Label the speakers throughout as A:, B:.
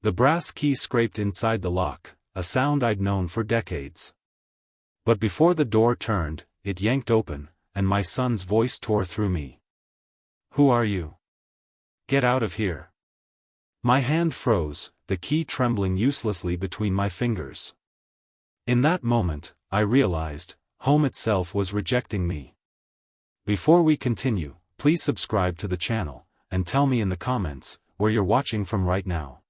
A: The brass key scraped inside the lock, a sound I'd known for decades. But before the door turned, it yanked open, and my son's voice tore through me. "Who are you? Get out of here." My hand froze, the key trembling uselessly between my fingers. In that moment, I realized, home itself was rejecting me. Before we continue, please subscribe to the channel, and tell me in the comments, where you're watching from right now.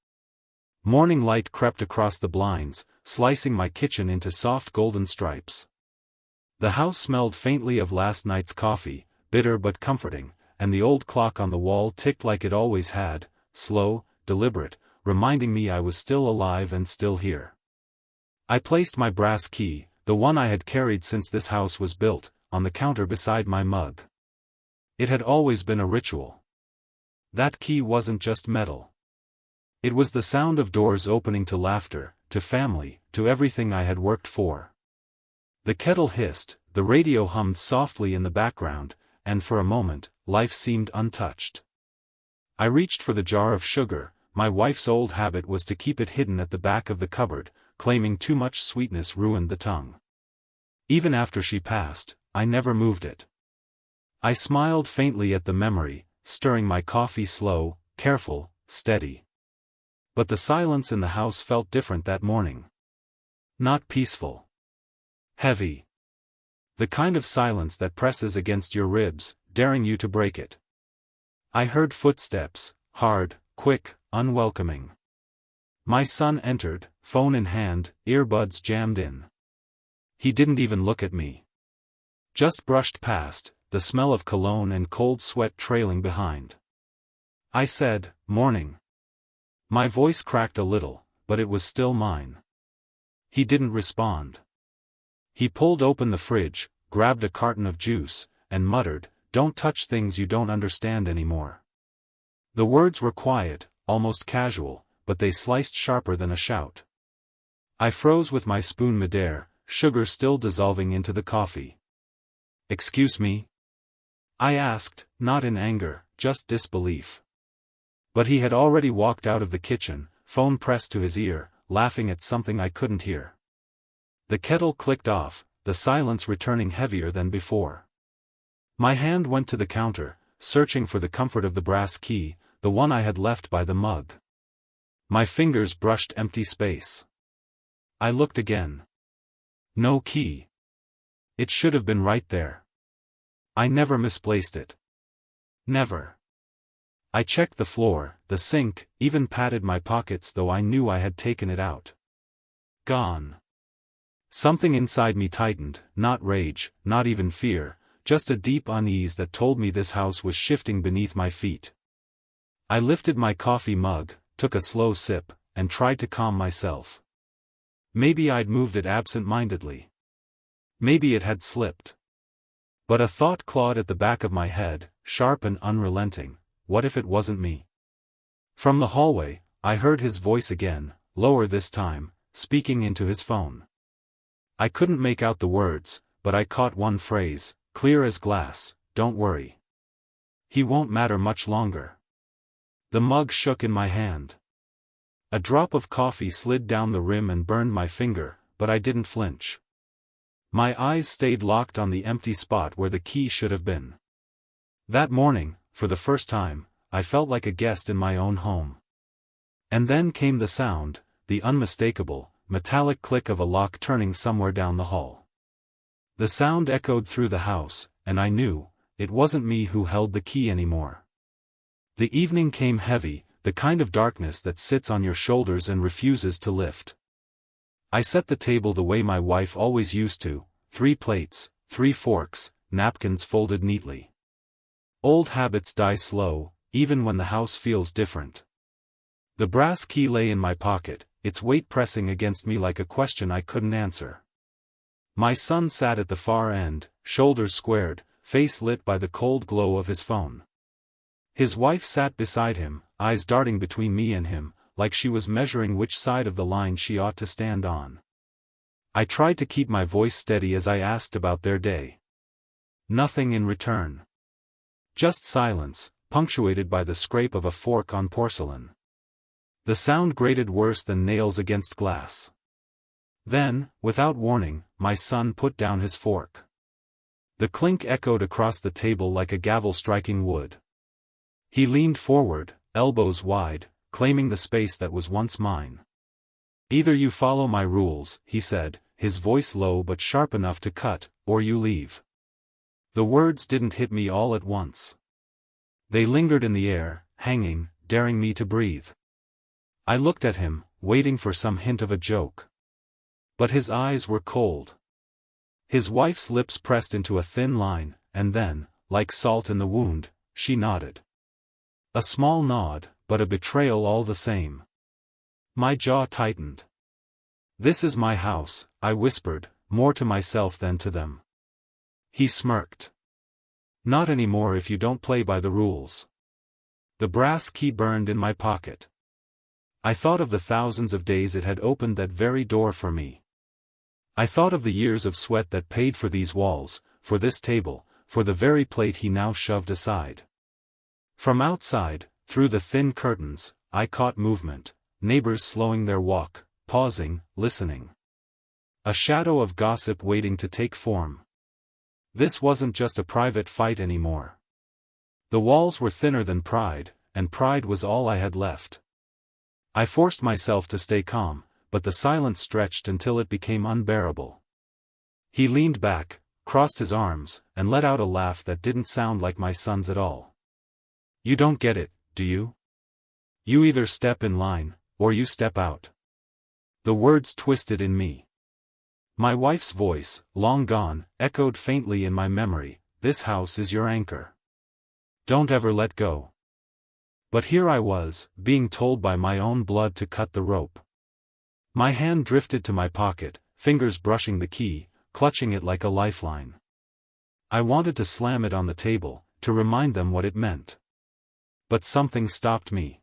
A: Morning light crept across the blinds, slicing my kitchen into soft golden stripes. The house smelled faintly of last night's coffee, bitter but comforting, and the old clock on the wall ticked like it always had, slow, deliberate, reminding me I was still alive and still here. I placed my brass key, the one I had carried since this house was built, on the counter beside my mug. It had always been a ritual. That key wasn't just metal. It was the sound of doors opening to laughter, to family, to everything I had worked for. The kettle hissed, the radio hummed softly in the background, and for a moment, life seemed untouched. I reached for the jar of sugar. My wife's old habit was to keep it hidden at the back of the cupboard, claiming too much sweetness ruined the tongue. Even after she passed, I never moved it. I smiled faintly at the memory, stirring my coffee slow, careful, steady. But the silence in the house felt different that morning. Not peaceful. Heavy. The kind of silence that presses against your ribs, daring you to break it. I heard footsteps, hard, quick, unwelcoming. My son entered, phone in hand, earbuds jammed in. He didn't even look at me. Just brushed past, the smell of cologne and cold sweat trailing behind. I said, "Morning." My voice cracked a little, but it was still mine. He didn't respond. He pulled open the fridge, grabbed a carton of juice, and muttered, "Don't touch things you don't understand anymore." The words were quiet, almost casual, but they sliced sharper than a shout. I froze with my spoon midair, sugar still dissolving into the coffee. "Excuse me?" I asked, not in anger, just disbelief. But he had already walked out of the kitchen, phone pressed to his ear, laughing at something I couldn't hear. The kettle clicked off, the silence returning heavier than before. My hand went to the counter, searching for the comfort of the brass key, the one I had left by the mug. My fingers brushed empty space. I looked again. No key. It should have been right there. I never misplaced it. Never. I checked the floor, the sink, even patted my pockets though I knew I had taken it out. Gone. Something inside me tightened, not rage, not even fear, just a deep unease that told me this house was shifting beneath my feet. I lifted my coffee mug, took a slow sip, and tried to calm myself. Maybe I'd moved it absent-mindedly. Maybe it had slipped. But a thought clawed at the back of my head, sharp and unrelenting. What if it wasn't me? From the hallway, I heard his voice again, lower this time, speaking into his phone. I couldn't make out the words, but I caught one phrase, clear as glass, "Don't worry. He won't matter much longer." The mug shook in my hand. A drop of coffee slid down the rim and burned my finger, but I didn't flinch. My eyes stayed locked on the empty spot where the key should have been. That morning, for the first time, I felt like a guest in my own home. And then came the sound, the unmistakable, metallic click of a lock turning somewhere down the hall. The sound echoed through the house, and I knew, it wasn't me who held the key anymore. The evening came heavy, the kind of darkness that sits on your shoulders and refuses to lift. I set the table the way my wife always used to, 3 plates, 3 forks, napkins folded neatly. Old habits die slow, even when the house feels different. The brass key lay in my pocket, its weight pressing against me like a question I couldn't answer. My son sat at the far end, shoulders squared, face lit by the cold glow of his phone. His wife sat beside him, eyes darting between me and him, like she was measuring which side of the line she ought to stand on. I tried to keep my voice steady as I asked about their day. Nothing in return. Just silence, punctuated by the scrape of a fork on porcelain. The sound grated worse than nails against glass. Then, without warning, my son put down his fork. The clink echoed across the table like a gavel striking wood. He leaned forward, elbows wide, claiming the space that was once mine. "Either you follow my rules," he said, his voice low but sharp enough to cut, "or you leave." The words didn't hit me all at once. They lingered in the air, hanging, daring me to breathe. I looked at him, waiting for some hint of a joke. But his eyes were cold. His wife's lips pressed into a thin line, and then, like salt in the wound, she nodded. A small nod, but a betrayal all the same. My jaw tightened. "This is my house," I whispered, more to myself than to them. He smirked. "Not anymore if you don't play by the rules." The brass key burned in my pocket. I thought of the thousands of days it had opened that very door for me. I thought of the years of sweat that paid for these walls, for this table, for the very plate he now shoved aside. From outside, through the thin curtains, I caught movement, neighbors slowing their walk, pausing, listening. A shadow of gossip waiting to take form. This wasn't just a private fight anymore. The walls were thinner than pride, and pride was all I had left. I forced myself to stay calm, but the silence stretched until it became unbearable. He leaned back, crossed his arms, and let out a laugh that didn't sound like my son's at all. "You don't get it, do you? You either step in line, or you step out." The words twisted in me. My wife's voice, long gone, echoed faintly in my memory, "This house is your anchor. Don't ever let go." But here I was, being told by my own blood to cut the rope. My hand drifted to my pocket, fingers brushing the key, clutching it like a lifeline. I wanted to slam it on the table, to remind them what it meant. But something stopped me.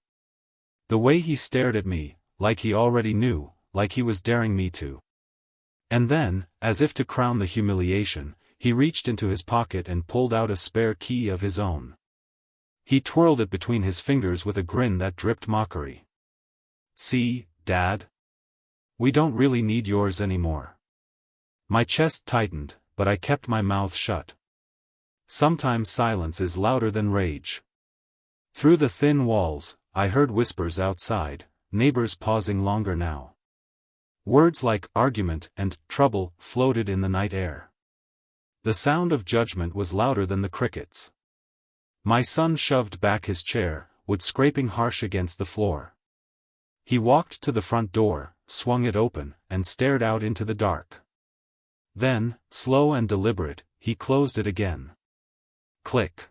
A: The way he stared at me, like he already knew, like he was daring me to. And then, as if to crown the humiliation, he reached into his pocket and pulled out a spare key of his own. He twirled it between his fingers with a grin that dripped mockery. "See, Dad? We don't really need yours anymore." My chest tightened, but I kept my mouth shut. Sometimes silence is louder than rage. Through the thin walls, I heard whispers outside, neighbors pausing longer now. Words like argument and trouble floated in the night air. The sound of judgment was louder than the crickets. My son shoved back his chair, wood scraping harsh against the floor. He walked to the front door, swung it open, and stared out into the dark. Then, slow and deliberate, he closed it again. Click.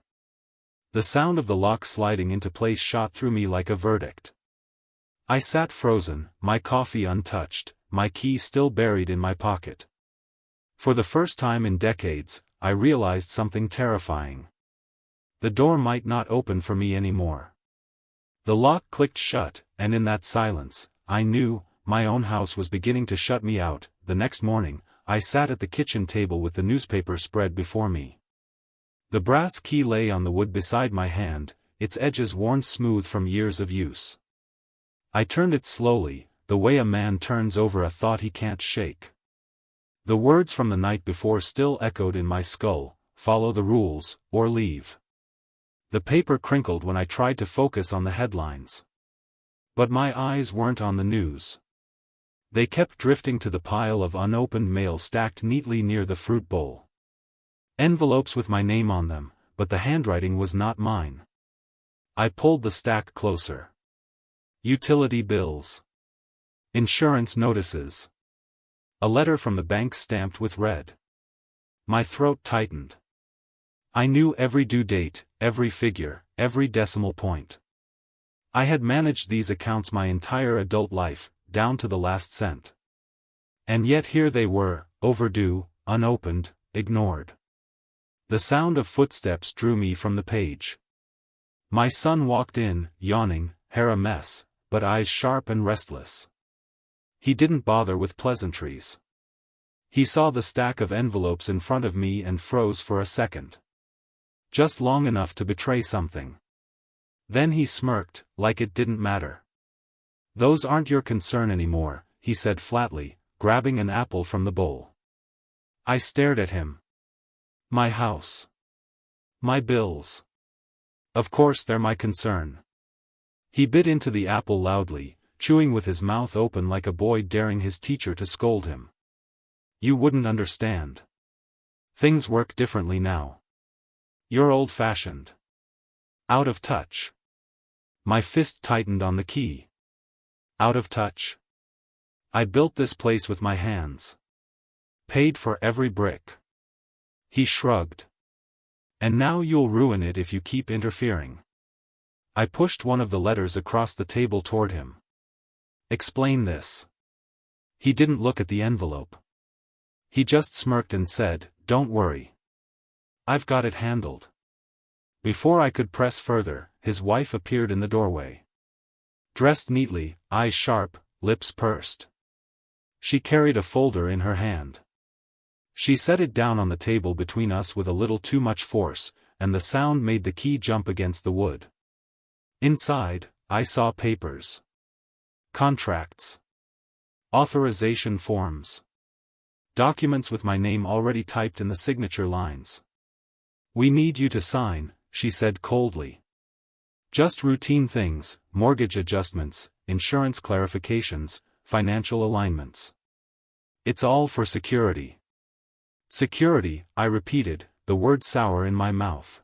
A: The sound of the lock sliding into place shot through me like a verdict. I sat frozen, my coffee untouched, my key still buried in my pocket. For the first time in decades, I realized something terrifying. The door might not open for me anymore. The lock clicked shut, and in that silence, I knew, my own house was beginning to shut me out. The next morning, I sat at the kitchen table with the newspaper spread before me. The brass key lay on the wood beside my hand, its edges worn smooth from years of use. I turned it slowly, the way a man turns over a thought he can't shake. The words from the night before still echoed in my skull, "Follow the rules, or leave." The paper crinkled when I tried to focus on the headlines. But my eyes weren't on the news. They kept drifting to the pile of unopened mail stacked neatly near the fruit bowl. Envelopes with my name on them, but the handwriting was not mine. I pulled the stack closer. Utility bills. Insurance notices. A letter from the bank stamped with red. My throat tightened. I knew every due date, every figure, every decimal point. I had managed these accounts my entire adult life, down to the last cent. And yet here they were, overdue, unopened, ignored. The sound of footsteps drew me from the page. My son walked in, yawning, hair a mess, but eyes sharp and restless. He didn't bother with pleasantries. He saw the stack of envelopes in front of me and froze for a second. Just long enough to betray something. Then he smirked, like it didn't matter. Those aren't your concern anymore, he said flatly, grabbing an apple from the bowl. I stared at him. My house. My bills. Of course they're my concern. He bit into the apple loudly, chewing with his mouth open like a boy daring his teacher to scold him. You wouldn't understand. Things work differently now. You're old-fashioned. Out of touch. My fist tightened on the key. Out of touch. I built this place with my hands. Paid for every brick. He shrugged. And now you'll ruin it if you keep interfering. I pushed one of the letters across the table toward him. Explain this. He didn't look at the envelope. He just smirked and said, Don't worry. I've got it handled. Before I could press further, his wife appeared in the doorway. Dressed neatly, eyes sharp, lips pursed. She carried a folder in her hand. She set it down on the table between us with a little too much force, and the sound made the key jump against the wood. Inside, I saw papers. Contracts. Authorization forms. Documents with my name already typed in the signature lines. We need you to sign, she said coldly. Just routine things, mortgage adjustments, insurance clarifications, financial alignments. It's all for security. Security, I repeated, the word sour in my mouth.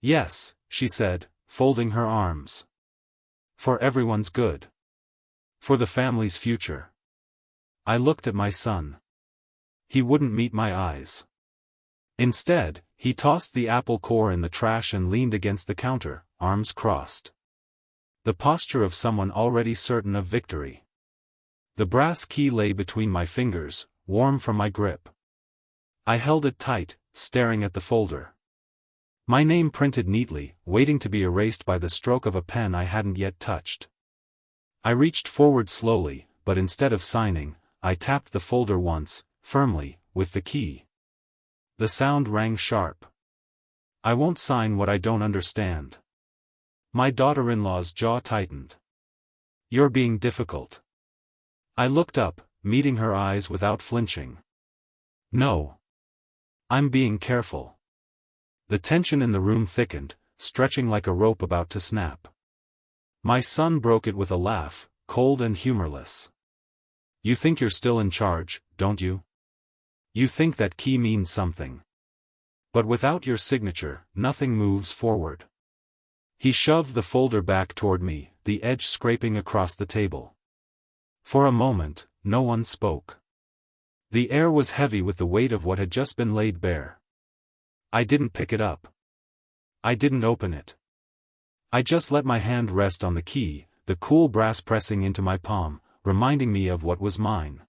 A: Yes, she said, folding her arms. For everyone's good. For the family's future. I looked at my son. He wouldn't meet my eyes. Instead, he tossed the apple core in the trash and leaned against the counter, arms crossed. The posture of someone already certain of victory. The brass key lay between my fingers, warm from my grip. I held it tight, staring at the folder. My name printed neatly, waiting to be erased by the stroke of a pen I hadn't yet touched. I reached forward slowly, but instead of signing, I tapped the folder once, firmly, with the key. The sound rang sharp. I won't sign what I don't understand. My daughter-in-law's jaw tightened. You're being difficult. I looked up, meeting her eyes without flinching. No. I'm being careful. The tension in the room thickened, stretching like a rope about to snap. My son broke it with a laugh, cold and humorless. You think you're still in charge, don't you? You think that key means something. But without your signature, nothing moves forward. He shoved the folder back toward me, the edge scraping across the table. For a moment, no one spoke. The air was heavy with the weight of what had just been laid bare. I didn't pick it up. I didn't open it. I just let my hand rest on the key, the cool brass pressing into my palm, reminding me of what was mine.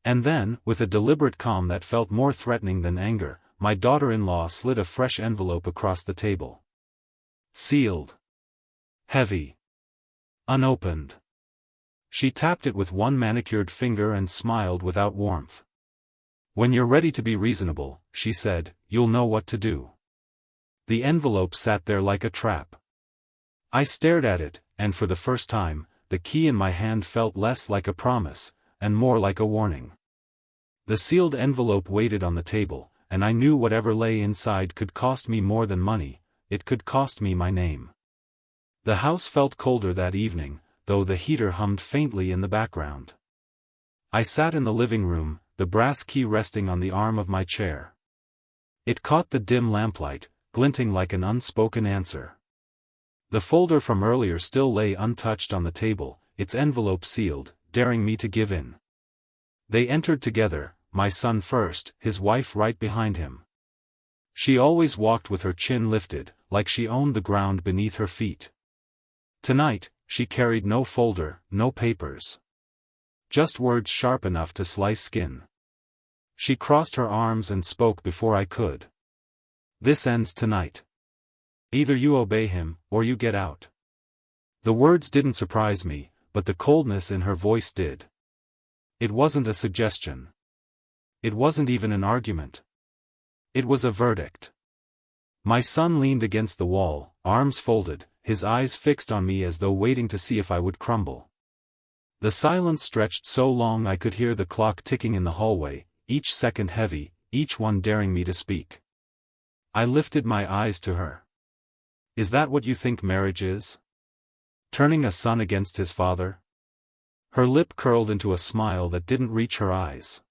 A: And then, with a deliberate calm that felt more threatening than anger, my daughter-in-law slid a fresh envelope across the table. Sealed. Heavy. Unopened. She tapped it with one manicured finger and smiled without warmth. When you're ready to be reasonable, she said, you'll know what to do. The envelope sat there like a trap. I stared at it, and for the first time, the key in my hand felt less like a promise, and more like a warning. The sealed envelope waited on the table, and I knew whatever lay inside could cost me more than money, it could cost me my name. The house felt colder that evening, though the heater hummed faintly in the background. I sat in the living room, the brass key resting on the arm of my chair. It caught the dim lamplight, glinting like an unspoken answer. The folder from earlier still lay untouched on the table, its envelope sealed, daring me to give in. They entered together, my son first, his wife right behind him. She always walked with her chin lifted, like she owned the ground beneath her feet. Tonight, she carried no folder, no papers. Just words sharp enough to slice skin. She crossed her arms and spoke before I could. This ends tonight. Either you obey him, or you get out. The words didn't surprise me, but the coldness in her voice did. It wasn't a suggestion. It wasn't even an argument. It was a verdict. My son leaned against the wall, arms folded, his eyes fixed on me as though waiting to see if I would crumble. The silence stretched so long I could hear the clock ticking in the hallway, each second heavy, each one daring me to speak. I lifted my eyes to her. Is that what you think marriage is? Turning a son against his father? Her lip curled into a smile that didn't reach her eyes.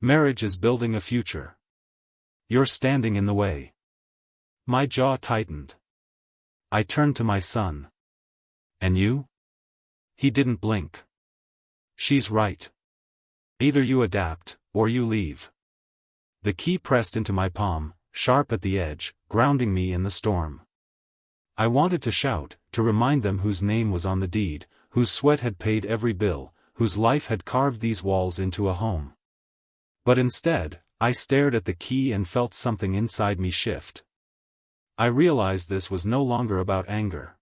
A: Marriage is building a future. You're standing in the way. My jaw tightened. I turned to my son. And you? He didn't blink. She's right. Either you adapt, or you leave. The key pressed into my palm, sharp at the edge, grounding me in the storm. I wanted to shout, to remind them whose name was on the deed, whose sweat had paid every bill, whose life had carved these walls into a home. But instead, I stared at the key and felt something inside me shift. I realized this was no longer about anger.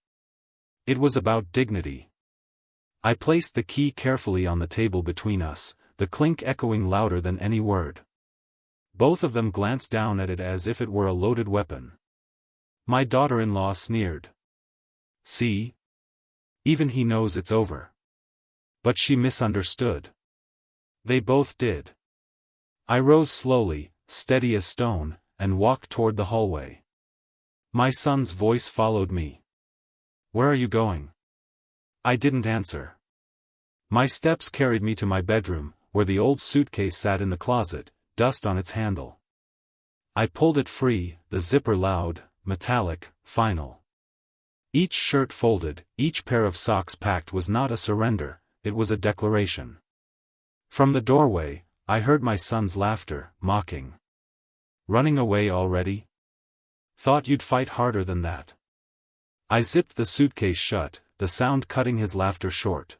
A: It was about dignity. I placed the key carefully on the table between us, the clink echoing louder than any word. Both of them glanced down at it as if it were a loaded weapon. My daughter-in-law sneered. See? Even he knows it's over. But she misunderstood. They both did. I rose slowly, steady as stone, and walked toward the hallway. My son's voice followed me. Where are you going? I didn't answer. My steps carried me to my bedroom, where the old suitcase sat in the closet, dust on its handle. I pulled it free, the zipper loud, metallic, final. Each shirt folded, each pair of socks packed was not a surrender, it was a declaration. From the doorway, I heard my son's laughter, mocking. Running away already? Thought you'd fight harder than that. I zipped the suitcase shut, the sound cutting his laughter short.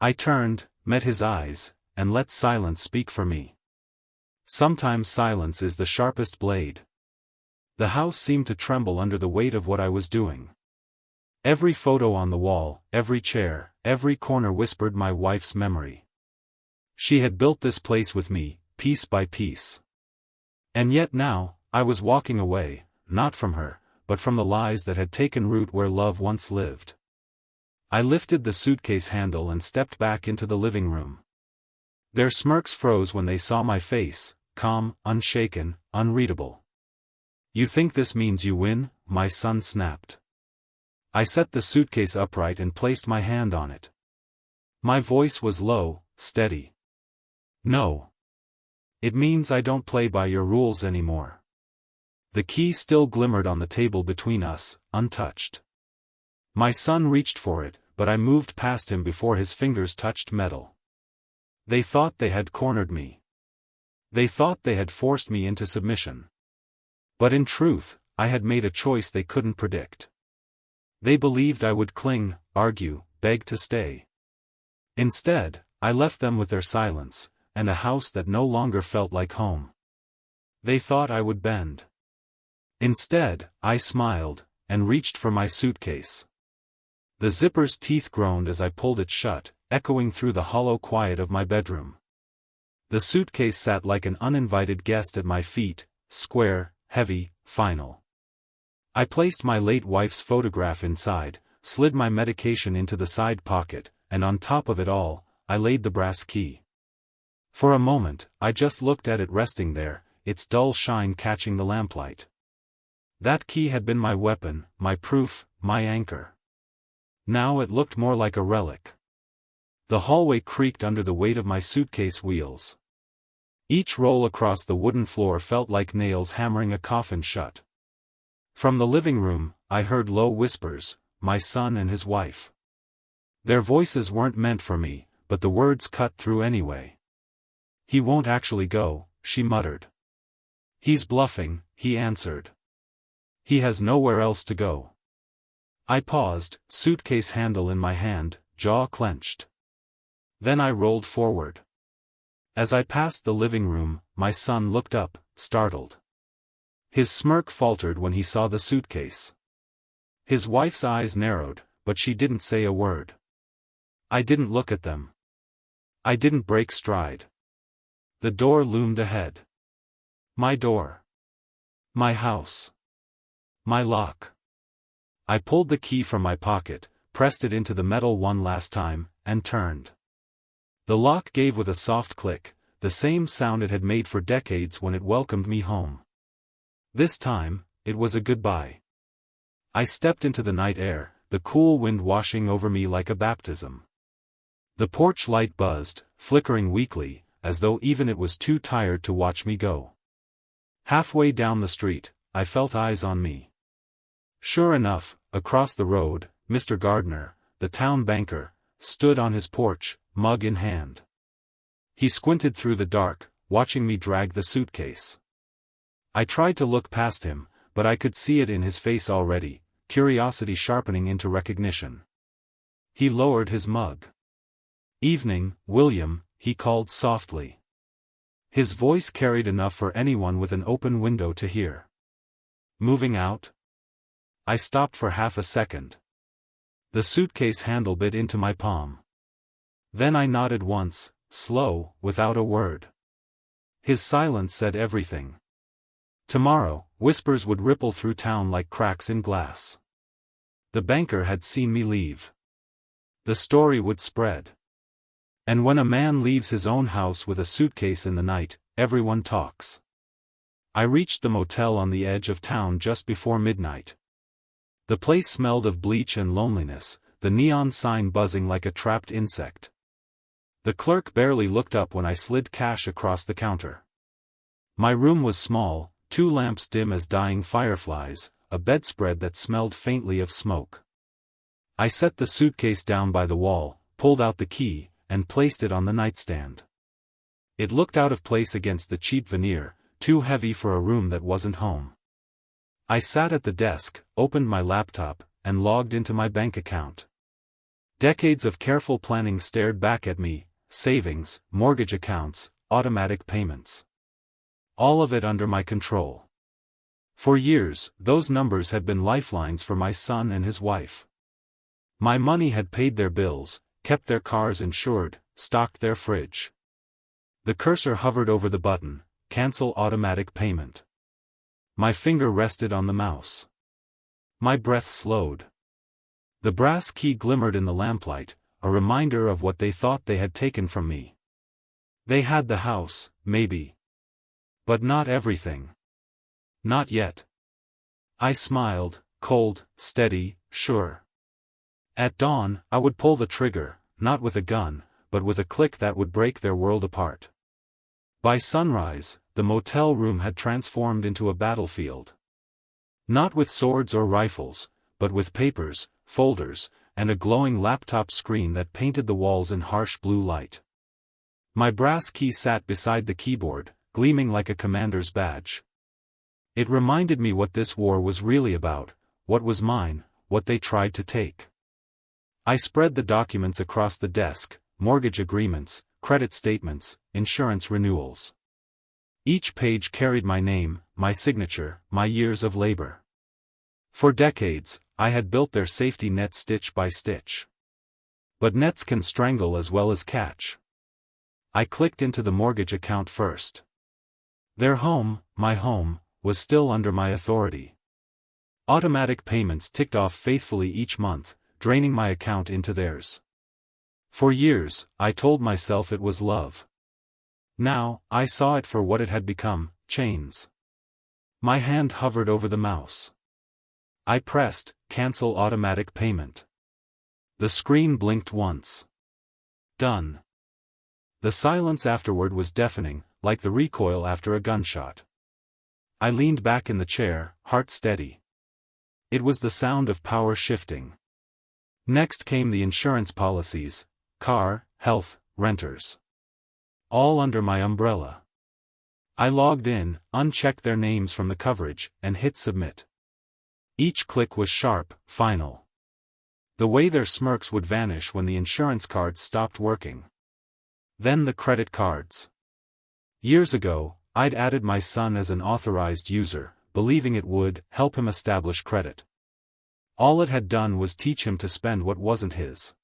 A: I turned, met his eyes, and let silence speak for me. Sometimes silence is the sharpest blade. The house seemed to tremble under the weight of what I was doing. Every photo on the wall, every chair, every corner whispered my wife's memory. She had built this place with me, piece by piece. And yet now, I was walking away, not from her, but from the lies that had taken root where love once lived. I lifted the suitcase handle and stepped back into the living room. Their smirks froze when they saw my face, calm, unshaken, unreadable. You think this means you win? My son snapped. I set the suitcase upright and placed my hand on it. My voice was low, steady. No. It means I don't play by your rules anymore. The key still glimmered on the table between us, untouched. My son reached for it, but I moved past him before his fingers touched metal. They thought they had cornered me. They thought they had forced me into submission. But in truth, I had made a choice they couldn't predict. They believed I would cling, argue, beg to stay. Instead, I left them with their silence, and a house that no longer felt like home. They thought I would bend. Instead, I smiled, and reached for my suitcase. The zipper's teeth groaned as I pulled it shut, echoing through the hollow quiet of my bedroom. The suitcase sat like an uninvited guest at my feet, square, heavy, final. I placed my late wife's photograph inside, slid my medication into the side pocket, and on top of it all, I laid the brass key. For a moment, I just looked at it resting there, its dull shine catching the lamplight. That key had been my weapon, my proof, my anchor. Now it looked more like a relic. The hallway creaked under the weight of my suitcase wheels. Each roll across the wooden floor felt like nails hammering a coffin shut. From the living room, I heard low whispers, my son and his wife. Their voices weren't meant for me, but the words cut through anyway. He won't actually go, she muttered. He's bluffing, he answered. He has nowhere else to go. I paused, suitcase handle in my hand, jaw clenched. Then I rolled forward. As I passed the living room, my son looked up, startled. His smirk faltered when he saw the suitcase. His wife's eyes narrowed, but she didn't say a word. I didn't look at them. I didn't break stride. The door loomed ahead. My door. My house. My lock. I pulled the key from my pocket, pressed it into the metal one last time, and turned. The lock gave with a soft click, the same sound it had made for decades when it welcomed me home. This time, it was a goodbye. I stepped into the night air, the cool wind washing over me like a baptism. The porch light buzzed, flickering weakly, as though even it was too tired to watch me go. Halfway down the street, I felt eyes on me. Sure enough, across the road, Mr. Gardner, the town banker, stood on his porch, mug in hand. He squinted through the dark, watching me drag the suitcase. I tried to look past him, but I could see it in his face already, curiosity sharpening into recognition. He lowered his mug. "Evening, William," he called softly. His voice carried enough for anyone with an open window to hear. "Moving out?" I stopped for half a second. The suitcase handle bit into my palm. Then I nodded once, slow, without a word. His silence said everything. Tomorrow, whispers would ripple through town like cracks in glass. The banker had seen me leave. The story would spread. And when a man leaves his own house with a suitcase in the night, everyone talks. I reached the motel on the edge of town just before midnight. The place smelled of bleach and loneliness, the neon sign buzzing like a trapped insect. The clerk barely looked up when I slid cash across the counter. My room was small, 2 lamps dim as dying fireflies, a bedspread that smelled faintly of smoke. I set the suitcase down by the wall, pulled out the key, and placed it on the nightstand. It looked out of place against the cheap veneer, too heavy for a room that wasn't home. I sat at the desk, opened my laptop, and logged into my bank account. Decades of careful planning stared back at me, savings, mortgage accounts, automatic payments. All of it under my control. For years, those numbers had been lifelines for my son and his wife. My money had paid their bills, kept their cars insured, stocked their fridge. The cursor hovered over the button, "Cancel automatic payment." My finger rested on the mouse. My breath slowed. The brass key glimmered in the lamplight, a reminder of what they thought they had taken from me. They had the house, maybe. But not everything. Not yet. I smiled, cold, steady, sure. At dawn, I would pull the trigger, not with a gun, but with a click that would break their world apart. By sunrise, the motel room had transformed into a battlefield. Not with swords or rifles, but with papers, folders, and a glowing laptop screen that painted the walls in harsh blue light. My brass key sat beside the keyboard, gleaming like a commander's badge. It reminded me what this war was really about, what was mine, what they tried to take. I spread the documents across the desk, mortgage agreements, credit statements, insurance renewals. Each page carried my name, my signature, my years of labor. For decades, I had built their safety net stitch by stitch. But nets can strangle as well as catch. I clicked into the mortgage account first. Their home, my home, was still under my authority. Automatic payments ticked off faithfully each month, draining my account into theirs. For years, I told myself it was love. Now, I saw it for what it had become, chains. My hand hovered over the mouse. I pressed, "Cancel automatic payment." The screen blinked once. Done. The silence afterward was deafening, like the recoil after a gunshot. I leaned back in the chair, heart steady. It was the sound of power shifting. Next came the insurance policies, car, health, renters. All under my umbrella. I logged in, unchecked their names from the coverage, and hit submit. Each click was sharp, final. The way their smirks would vanish when the insurance cards stopped working. Then the credit cards. Years ago, I'd added my son as an authorized user, believing it would help him establish credit. All it had done was teach him to spend what wasn't his.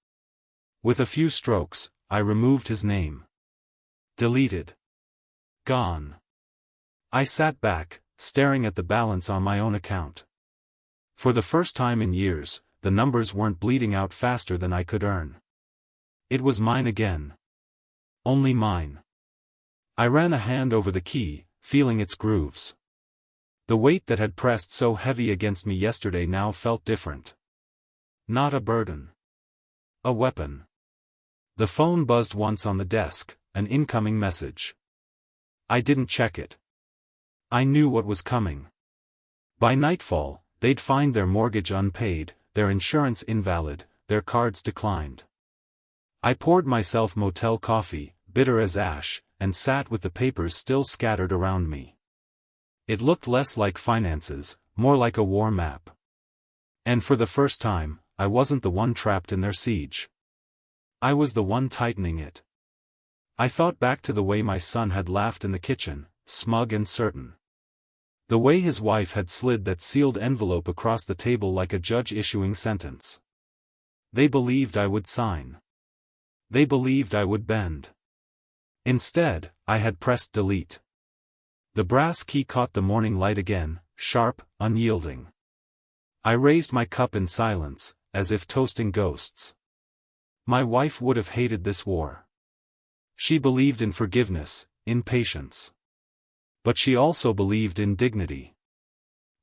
A: With a few strokes, I removed his name. Deleted. Gone. I sat back, staring at the balance on my own account. For the first time in years, the numbers weren't bleeding out faster than I could earn. It was mine again. Only mine. I ran a hand over the key, feeling its grooves. The weight that had pressed so heavy against me yesterday now felt different. Not a burden. A weapon. The phone buzzed once on the desk, an incoming message. I didn't check it. I knew what was coming. By nightfall, they'd find their mortgage unpaid, their insurance invalid, their cards declined. I poured myself motel coffee, bitter as ash, and sat with the papers still scattered around me. It looked less like finances, more like a war map. And for the first time, I wasn't the one trapped in their siege. I was the one tightening it. I thought back to the way my son had laughed in the kitchen, smug and certain. The way his wife had slid that sealed envelope across the table like a judge issuing sentence. They believed I would sign. They believed I would bend. Instead, I had pressed delete. The brass key caught the morning light again, sharp, unyielding. I raised my cup in silence, as if toasting ghosts. My wife would have hated this war. She believed in forgiveness, in patience. But she also believed in dignity.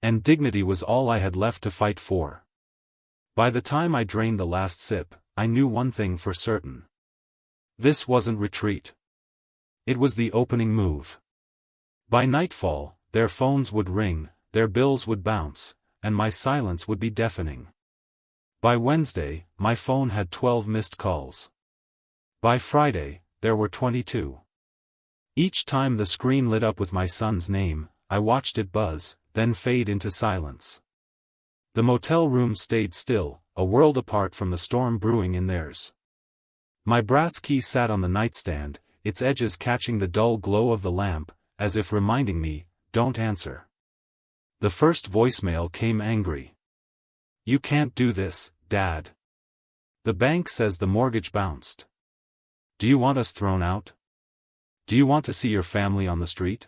A: And dignity was all I had left to fight for. By the time I drained the last sip, I knew one thing for certain. This wasn't retreat. It was the opening move. By nightfall, their phones would ring, their bills would bounce, and my silence would be deafening. By Wednesday, my phone had 12 missed calls. By Friday, there were 22. Each time the screen lit up with my son's name, I watched it buzz, then fade into silence. The motel room stayed still, a world apart from the storm brewing in theirs. My brass key sat on the nightstand, its edges catching the dull glow of the lamp, as if reminding me, don't answer. The first voicemail came angry. You can't do this, Dad. The bank says the mortgage bounced. Do you want us thrown out? Do you want to see your family on the street?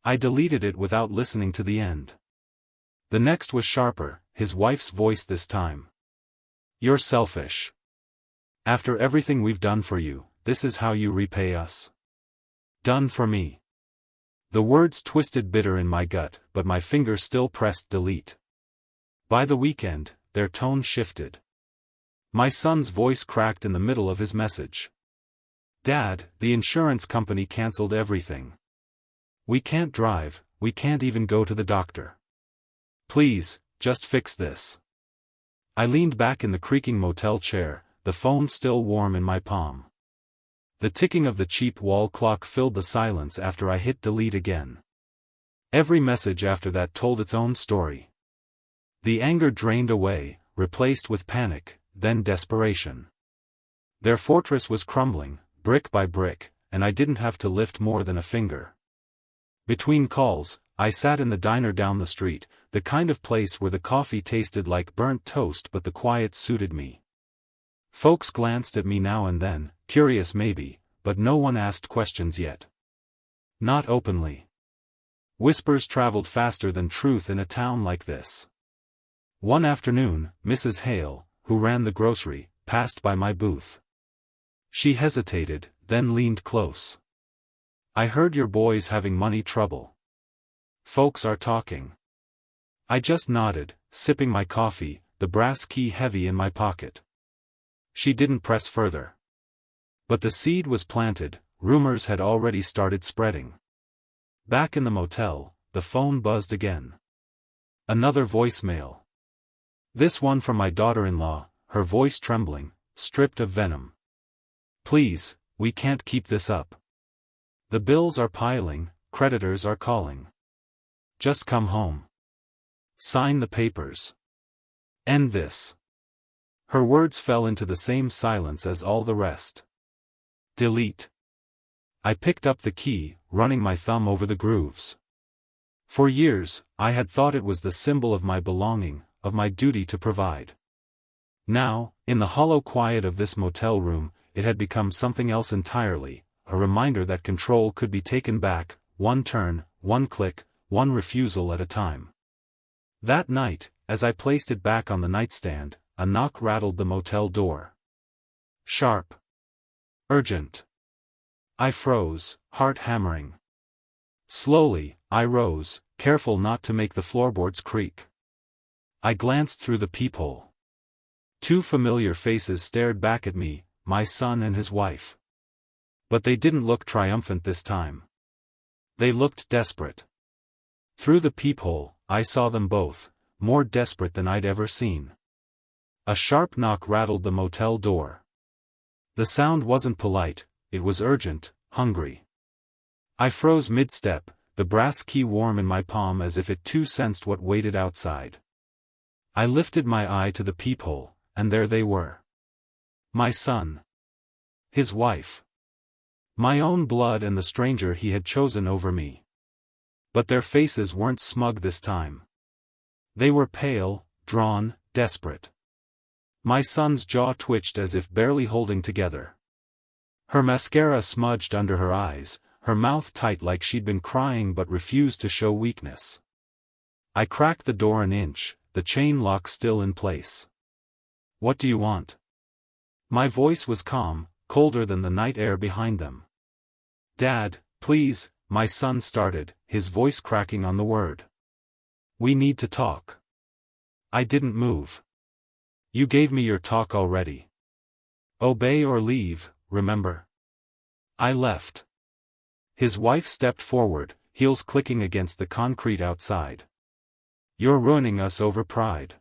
A: I deleted it without listening to the end. The next was sharper, his wife's voice this time. You're selfish. After everything we've done for you, this is how you repay us. Done for me. The words twisted bitter in my gut, but my finger still pressed delete. By the weekend, their tone shifted. My son's voice cracked in the middle of his message. Dad, the insurance company canceled everything. We can't drive, we can't even go to the doctor. Please, just fix this. I leaned back in the creaking motel chair, the phone still warm in my palm. The ticking of the cheap wall clock filled the silence after I hit delete again. Every message after that told its own story. The anger drained away, replaced with panic, then desperation. Their fortress was crumbling, brick by brick, and I didn't have to lift more than a finger. Between calls, I sat in the diner down the street, the kind of place where the coffee tasted like burnt toast but the quiet suited me. Folks glanced at me now and then, curious maybe, but no one asked questions yet. Not openly. Whispers traveled faster than truth in a town like this. One afternoon, Mrs. Hale, who ran the grocery, passed by my booth. She hesitated, then leaned close. I heard your boy's having money trouble. Folks are talking. I just nodded, sipping my coffee, the brass key heavy in my pocket. She didn't press further. But the seed was planted, rumors had already started spreading. Back in the motel, the phone buzzed again. Another voicemail. This one from my daughter-in-law, her voice trembling, stripped of venom. Please, we can't keep this up. The bills are piling, creditors are calling. Just come home. Sign the papers. End this. Her words fell into the same silence as all the rest. Delete. I picked up the key, running my thumb over the grooves. For years, I had thought it was the symbol of my belonging, of my duty to provide. Now, in the hollow quiet of this motel room, it had become something else entirely, a reminder that control could be taken back, one turn, one click, one refusal at a time. That night, as I placed it back on the nightstand, a knock rattled the motel door. Sharp. Urgent. I froze, heart hammering. Slowly, I rose, careful not to make the floorboards creak. I glanced through the peephole. Two familiar faces stared back at me, my son and his wife. But they didn't look triumphant this time. They looked desperate. Through the peephole, I saw them both, more desperate than I'd ever seen. A sharp knock rattled the motel door. The sound wasn't polite, it was urgent, hungry. I froze mid-step, the brass key warm in my palm as if it too sensed what waited outside. I lifted my eye to the peephole, and there they were. My son. His wife. My own blood and the stranger he had chosen over me. But their faces weren't smug this time. They were pale, drawn, desperate. My son's jaw twitched as if barely holding together. Her mascara smudged under her eyes, her mouth tight like she'd been crying but refused to show weakness. I cracked the door an inch, the chain lock still in place. What do you want? My voice was calm, colder than the night air behind them. Dad, please, my son started, his voice cracking on the word. We need to talk. I didn't move. You gave me your talk already. Obey or leave, remember? I left. His wife stepped forward, heels clicking against the concrete outside. You're ruining us over pride.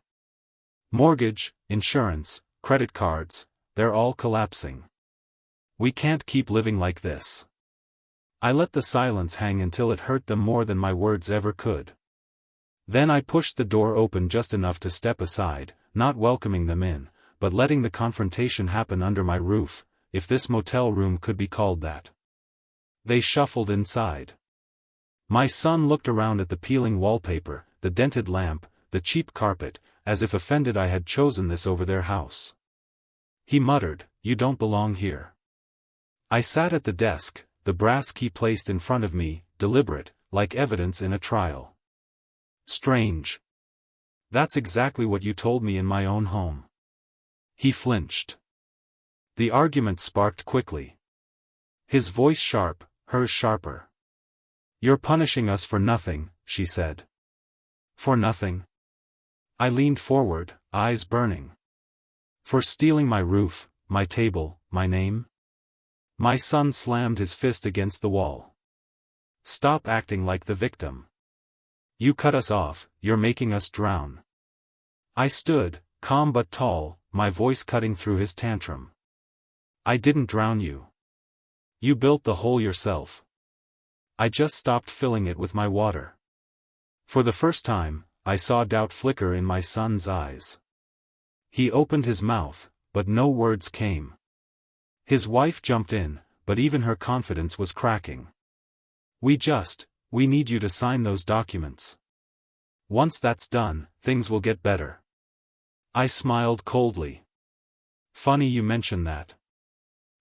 A: Mortgage, insurance, credit cards, they're all collapsing. We can't keep living like this. I let the silence hang until it hurt them more than my words ever could. Then I pushed the door open just enough to step aside, not welcoming them in, but letting the confrontation happen under my roof, if this motel room could be called that. They shuffled inside. My son looked around at the peeling wallpaper, the dented lamp, the cheap carpet, as if offended I had chosen this over their house. He muttered, "You don't belong here." I sat at the desk, the brass key placed in front of me, deliberate, like evidence in a trial. Strange. That's exactly what you told me in my own home. He flinched. The argument sparked quickly. His voice sharp, hers sharper. You're punishing us for nothing, she said. For nothing? I leaned forward, eyes burning. For stealing my roof, my table, my name? My son slammed his fist against the wall. Stop acting like the victim. You cut us off, you're making us drown. I stood, calm but tall, my voice cutting through his tantrum. I didn't drown you. You built the hole yourself. I just stopped filling it with my water. For the first time, I saw doubt flicker in my son's eyes. He opened his mouth, but no words came. His wife jumped in, but even her confidence was cracking. We need you to sign those documents. Once that's done, things will get better. I smiled coldly. Funny you mention that.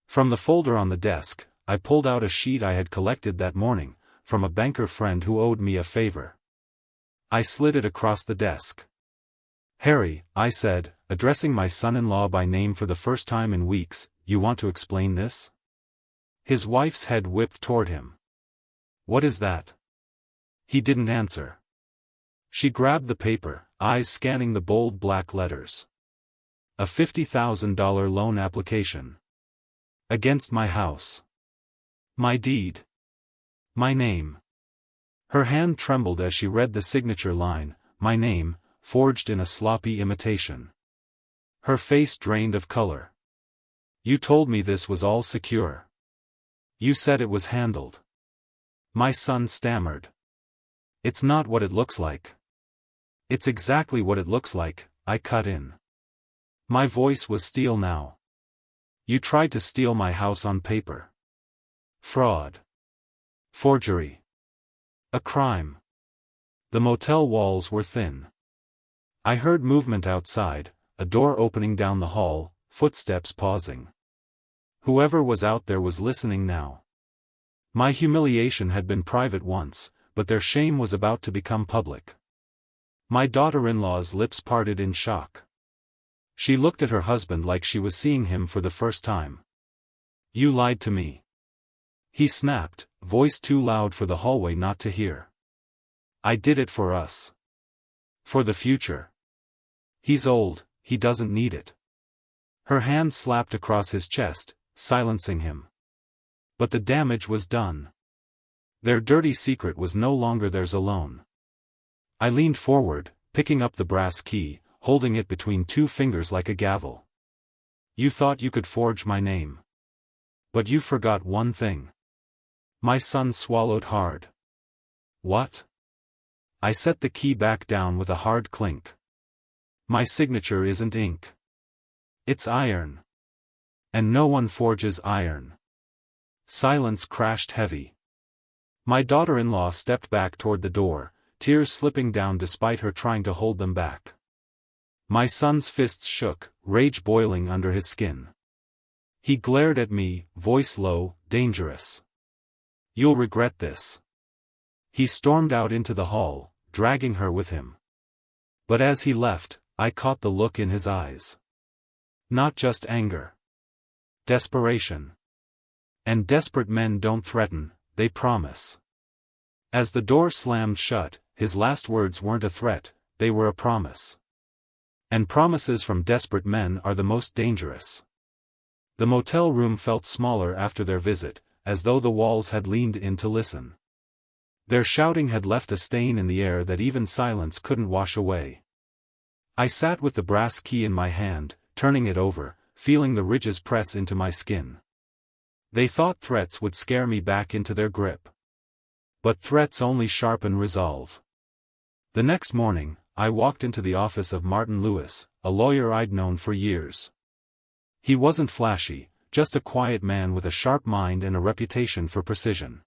A: From the folder on the desk, I pulled out a sheet I had collected that morning, from a banker friend who owed me a favor. I slid it across the desk. Harry, I said, addressing my son-in-law by name for the first time in weeks, you want to explain this? His wife's head whipped toward him. What is that? He didn't answer. She grabbed the paper, eyes scanning the bold black letters. A $50,000 loan application. Against my house. My deed. My name. Her hand trembled as she read the signature line, my name, forged in a sloppy imitation. Her face drained of color. You told me this was all secure. You said it was handled. My son stammered. It's not what it looks like. It's exactly what it looks like, I cut in. My voice was steel now. You tried to steal my house on paper. Fraud. Forgery. A crime. The motel walls were thin. I heard movement outside, a door opening down the hall, footsteps pausing. Whoever was out there was listening now. My humiliation had been private once, but their shame was about to become public. My daughter-in-law's lips parted in shock. She looked at her husband like she was seeing him for the first time. You lied to me. He snapped, voice too loud for the hallway not to hear. I did it for us. For the future. He's old, he doesn't need it. Her hand slapped across his chest, silencing him. But the damage was done. Their dirty secret was no longer theirs alone. I leaned forward, picking up the brass key, holding it between two fingers like a gavel. You thought you could forge my name. But you forgot one thing. My son swallowed hard. What? I set the key back down with a hard clink. My signature isn't ink. It's iron. And no one forges iron. Silence crashed heavy. My daughter-in-law stepped back toward the door, tears slipping down despite her trying to hold them back. My son's fists shook, rage boiling under his skin. He glared at me, voice low, dangerous. You'll regret this. He stormed out into the hall, dragging her with him. But as he left, I caught the look in his eyes. Not just anger. Desperation. And desperate men don't threaten, they promise. As the door slammed shut, his last words weren't a threat, they were a promise. And promises from desperate men are the most dangerous. The motel room felt smaller after their visit, as though the walls had leaned in to listen. Their shouting had left a stain in the air that even silence couldn't wash away. I sat with the brass key in my hand, turning it over, feeling the ridges press into my skin. They thought threats would scare me back into their grip. But threats only sharpen resolve. The next morning, I walked into the office of Martin Lewis, a lawyer I'd known for years. He wasn't flashy, just a quiet man with a sharp mind and a reputation for precision.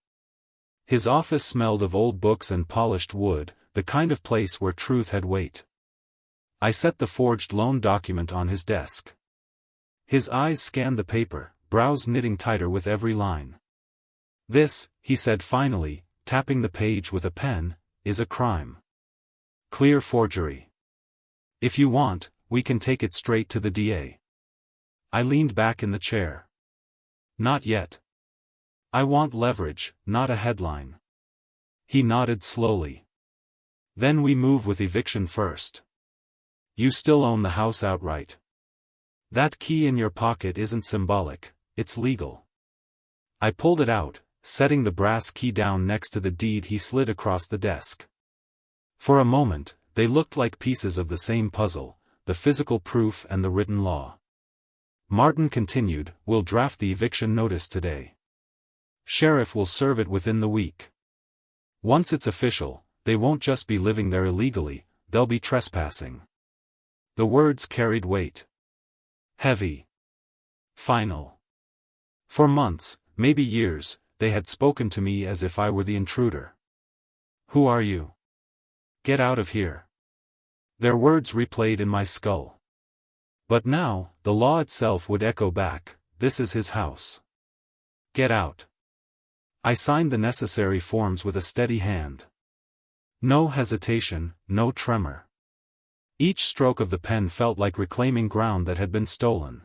A: His office smelled of old books and polished wood, the kind of place where truth had weight. I set the forged loan document on his desk. His eyes scanned the paper, brows knitting tighter with every line. This, he said finally, tapping the page with a pen, is a crime. Clear forgery. If you want, we can take it straight to the DA. I leaned back in the chair. Not yet. I want leverage, not a headline. He nodded slowly. Then we move with eviction first. You still own the house outright. That key in your pocket isn't symbolic, it's legal. I pulled it out, setting the brass key down next to the deed he slid across the desk. For a moment, they looked like pieces of the same puzzle, the physical proof and the written law. Martin continued, we'll draft the eviction notice today. Sheriff will serve it within the week. Once it's official, they won't just be living there illegally, they'll be trespassing. The words carried weight. Heavy. Final. For months, maybe years, they had spoken to me as if I were the intruder. Who are you? Get out of here. Their words replayed in my skull. But now, the law itself would echo back, this is his house. Get out. I signed the necessary forms with a steady hand. No hesitation, no tremor. Each stroke of the pen felt like reclaiming ground that had been stolen.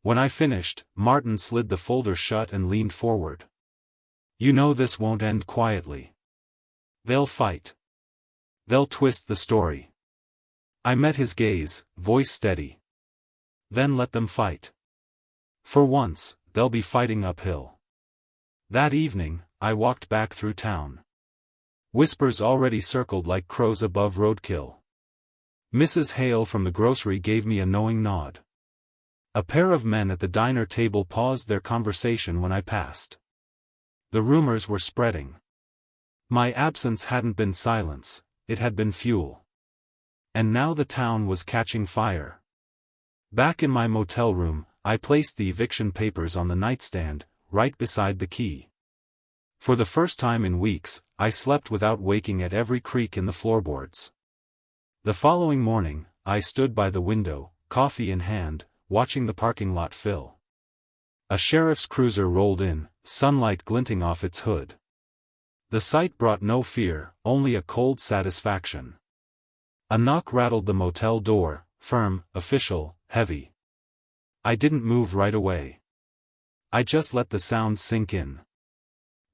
A: When I finished, Martin slid the folder shut and leaned forward. You know this won't end quietly. They'll fight. They'll twist the story. I met his gaze, voice steady. Then let them fight. For once, they'll be fighting uphill. That evening, I walked back through town. Whispers already circled like crows above roadkill. Mrs. Hale from the grocery gave me a knowing nod. A pair of men at the diner table paused their conversation when I passed. The rumors were spreading. My absence hadn't been silence, it had been fuel. And now the town was catching fire. Back in my motel room, I placed the eviction papers on the nightstand, right beside the key. For the first time in weeks, I slept without waking at every creak in the floorboards. The following morning, I stood by the window, coffee in hand, watching the parking lot fill. A sheriff's cruiser rolled in, sunlight glinting off its hood. The sight brought no fear, only a cold satisfaction. A knock rattled the motel door, firm, official, heavy. I didn't move right away. I just let the sound sink in.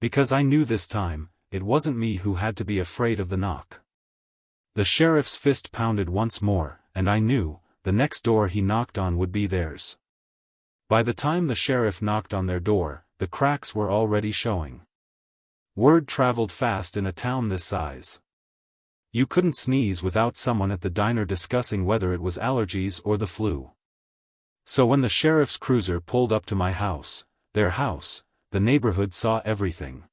A: Because I knew this time, it wasn't me who had to be afraid of the knock. The sheriff's fist pounded once more, and I knew, the next door he knocked on would be theirs. By the time the sheriff knocked on their door, the cracks were already showing. Word traveled fast in a town this size. You couldn't sneeze without someone at the diner discussing whether it was allergies or the flu. So when the sheriff's cruiser pulled up to my house, their house, the neighborhood saw everything.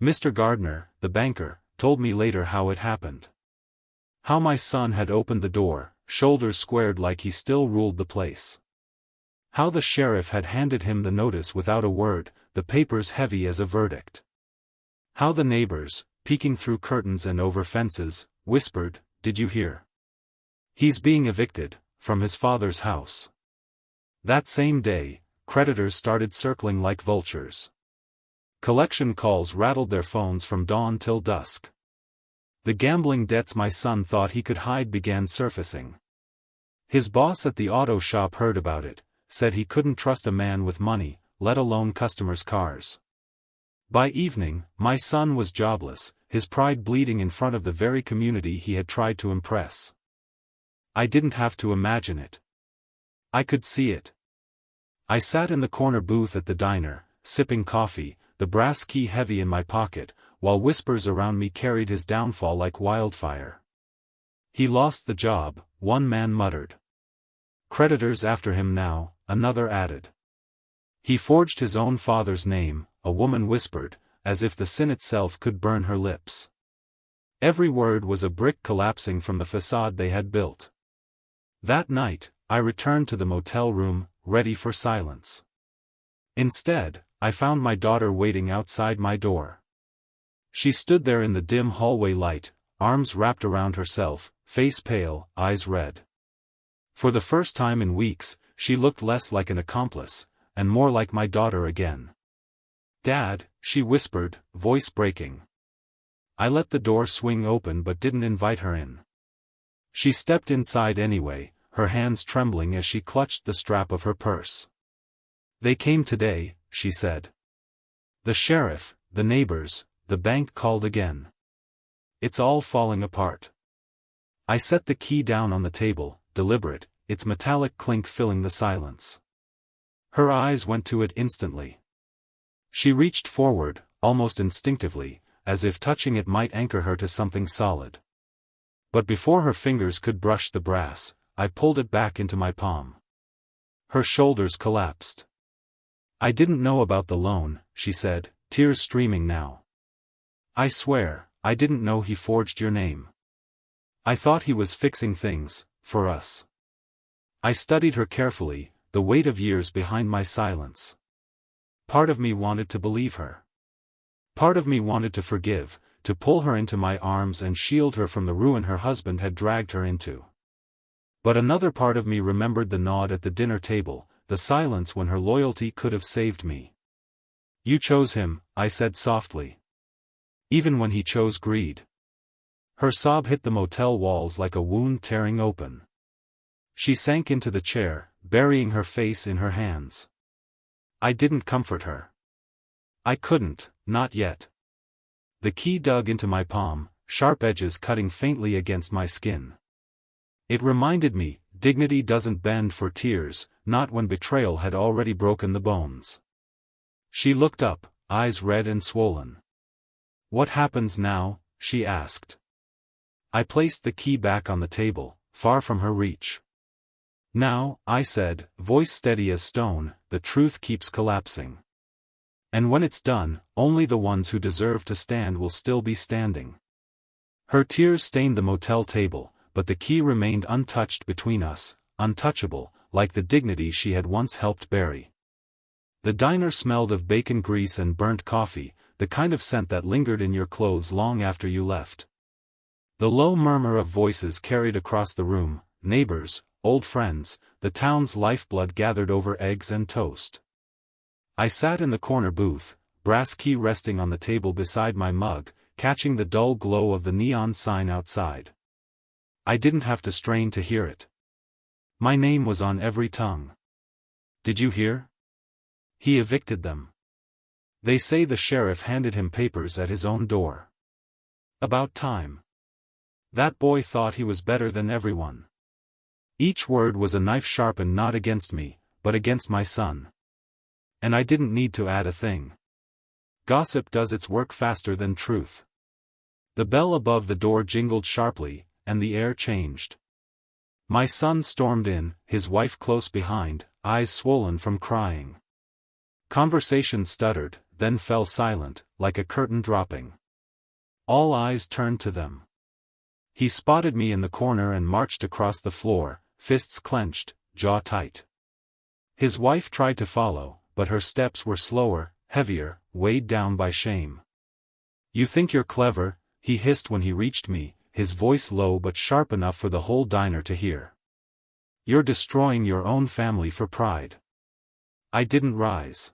A: Mr. Gardner, the banker, told me later how it happened. How my son had opened the door, shoulders squared like he still ruled the place. How the sheriff had handed him the notice without a word, the papers heavy as a verdict. How the neighbors, peeking through curtains and over fences, whispered, "Did you hear? He's being evicted, from his father's house." That same day, creditors started circling like vultures. Collection calls rattled their phones from dawn till dusk. The gambling debts my son thought he could hide began surfacing. His boss at the auto shop heard about it, said he couldn't trust a man with money, let alone customers' cars. By evening, my son was jobless, his pride bleeding in front of the very community he had tried to impress. I didn't have to imagine it. I could see it. I sat in the corner booth at the diner, sipping coffee, the brass key heavy in my pocket, while whispers around me carried his downfall like wildfire. "He lost the job," one man muttered. "Creditors after him now," another added. "He forged his own father's name," a woman whispered, as if the sin itself could burn her lips. Every word was a brick collapsing from the facade they had built. That night, I returned to the motel room, ready for silence. Instead, I found my daughter waiting outside my door. She stood there in the dim hallway light, arms wrapped around herself, face pale, eyes red. For the first time in weeks, she looked less like an accomplice, and more like my daughter again. "Dad," she whispered, voice breaking. I let the door swing open but didn't invite her in. She stepped inside anyway, her hands trembling as she clutched the strap of her purse. "They came today," she said. "The sheriff, the neighbors, the bank called again. It's all falling apart." I set the key down on the table, deliberate, its metallic clink filling the silence. Her eyes went to it instantly. She reached forward, almost instinctively, as if touching it might anchor her to something solid. But before her fingers could brush the brass, I pulled it back into my palm. Her shoulders collapsed. "I didn't know about the loan," she said, tears streaming now. "I swear, I didn't know he forged your name. I thought he was fixing things, for us." I studied her carefully, the weight of years behind my silence. Part of me wanted to believe her. Part of me wanted to forgive, to pull her into my arms and shield her from the ruin her husband had dragged her into. But another part of me remembered the nod at the dinner table, the silence when her loyalty could have saved me. "You chose him," I said softly. "Even when he chose greed." Her sob hit the motel walls like a wound tearing open. She sank into the chair, burying her face in her hands. I didn't comfort her. I couldn't, not yet. The key dug into my palm, sharp edges cutting faintly against my skin. It reminded me, dignity doesn't bend for tears, not when betrayal had already broken the bones. She looked up, eyes red and swollen. "What happens now?" she asked. I placed the key back on the table, far from her reach. "Now," I said, voice steady as stone, "the truth keeps collapsing. And when it's done, only the ones who deserve to stand will still be standing." Her tears stained the motel table, but the key remained untouched between us, untouchable, like the dignity she had once helped bury. The diner smelled of bacon grease and burnt coffee, the kind of scent that lingered in your clothes long after you left. The low murmur of voices carried across the room, neighbors, old friends, the town's lifeblood gathered over eggs and toast. I sat in the corner booth, brass key resting on the table beside my mug, catching the dull glow of the neon sign outside. I didn't have to strain to hear it. My name was on every tongue. Did you hear? He evicted them. They say the sheriff handed him papers at his own door. About time. That boy thought he was better than everyone. Each word was a knife sharpened not against me, but against my son. And I didn't need to add a thing. Gossip does its work faster than truth. The bell above the door jingled sharply, and the air changed. My son stormed in, his wife close behind, eyes swollen from crying. Conversation stuttered, then fell silent, like a curtain dropping. All eyes turned to them. He spotted me in the corner and marched across the floor, fists clenched, jaw tight. His wife tried to follow, but her steps were slower, heavier, weighed down by shame. "You think you're clever," he hissed when he reached me, his voice low but sharp enough for the whole diner to hear. "You're destroying your own family for pride." I didn't rise.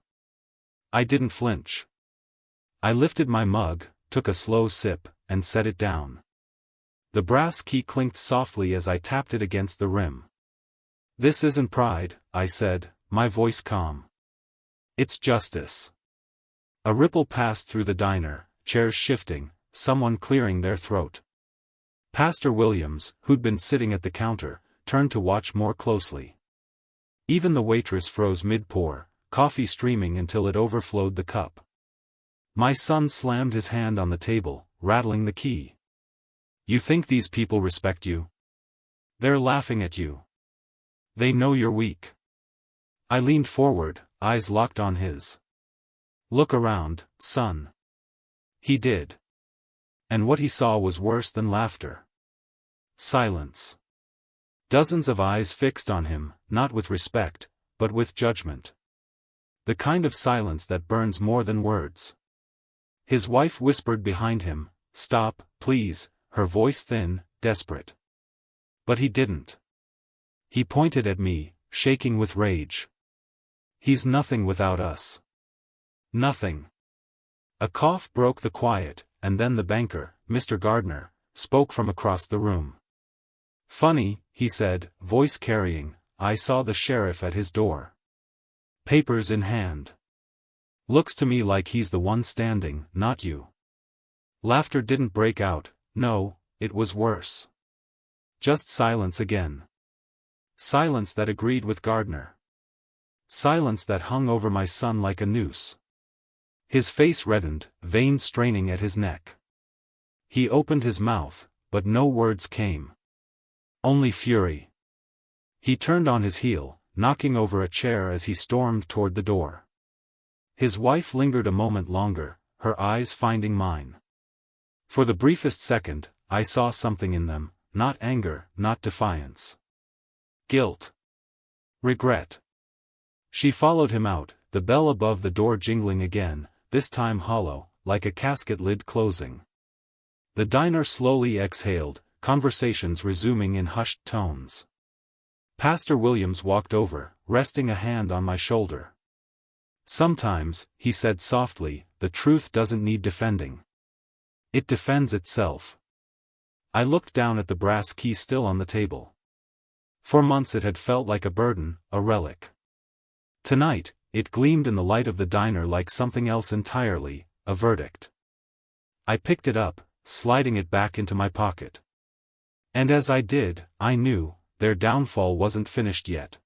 A: I didn't flinch. I lifted my mug, took a slow sip, and set it down. The brass key clinked softly as I tapped it against the rim. "This isn't pride," I said, my voice calm. "It's justice." A ripple passed through the diner, chairs shifting, someone clearing their throat. Pastor Williams, who'd been sitting at the counter, turned to watch more closely. Even the waitress froze mid-pour, coffee streaming until it overflowed the cup. My son slammed his hand on the table, rattling the key. "You think these people respect you? They're laughing at you. They know you're weak." I leaned forward, eyes locked on his. "Look around, son." He did. And what he saw was worse than laughter. Silence. Dozens of eyes fixed on him, not with respect, but with judgment. The kind of silence that burns more than words. His wife whispered behind him, "Stop, please," her voice thin, desperate. But he didn't. He pointed at me, shaking with rage. "He's nothing without us. Nothing." A cough broke the quiet, and then the banker, Mr. Gardner, spoke from across the room. "Funny," he said, voice carrying, "I saw the sheriff at his door. Papers in hand. Looks to me like he's the one standing, not you." Laughter didn't break out, no, it was worse. Just silence again. Silence that agreed with Gardner. Silence that hung over my son like a noose. His face reddened, veins straining at his neck. He opened his mouth, but no words came. Only fury. He turned on his heel, knocking over a chair as he stormed toward the door. His wife lingered a moment longer, her eyes finding mine. For the briefest second, I saw something in them, not anger, not defiance. Guilt. Regret. She followed him out, the bell above the door jingling again, this time hollow, like a casket lid closing. The diner slowly exhaled, conversations resuming in hushed tones. Pastor Williams walked over, resting a hand on my shoulder. "Sometimes," he said softly, "the truth doesn't need defending. It defends itself." I looked down at the brass key still on the table. For months it had felt like a burden, a relic. Tonight, it gleamed in the light of the diner like something else entirely, a verdict. I picked it up, sliding it back into my pocket. And as I did, I knew, their downfall wasn't finished yet.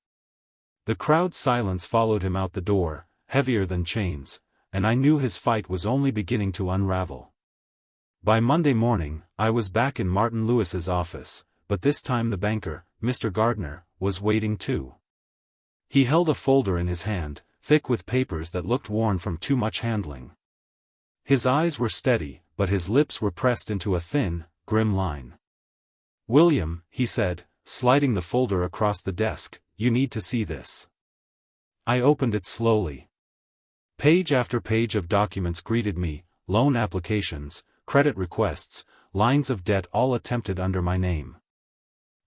A: The crowd's silence followed him out the door, heavier than chains, and I knew his fight was only beginning to unravel. By Monday morning, I was back in Martin Lewis's office, but this time the banker, Mr. Gardner, was waiting too. He held a folder in his hand, thick with papers that looked worn from too much handling. His eyes were steady, but his lips were pressed into a thin, grim line. "William," he said, sliding the folder across the desk, "you need to see this." I opened it slowly. Page after page of documents greeted me, loan applications, credit requests, lines of debt all attempted under my name.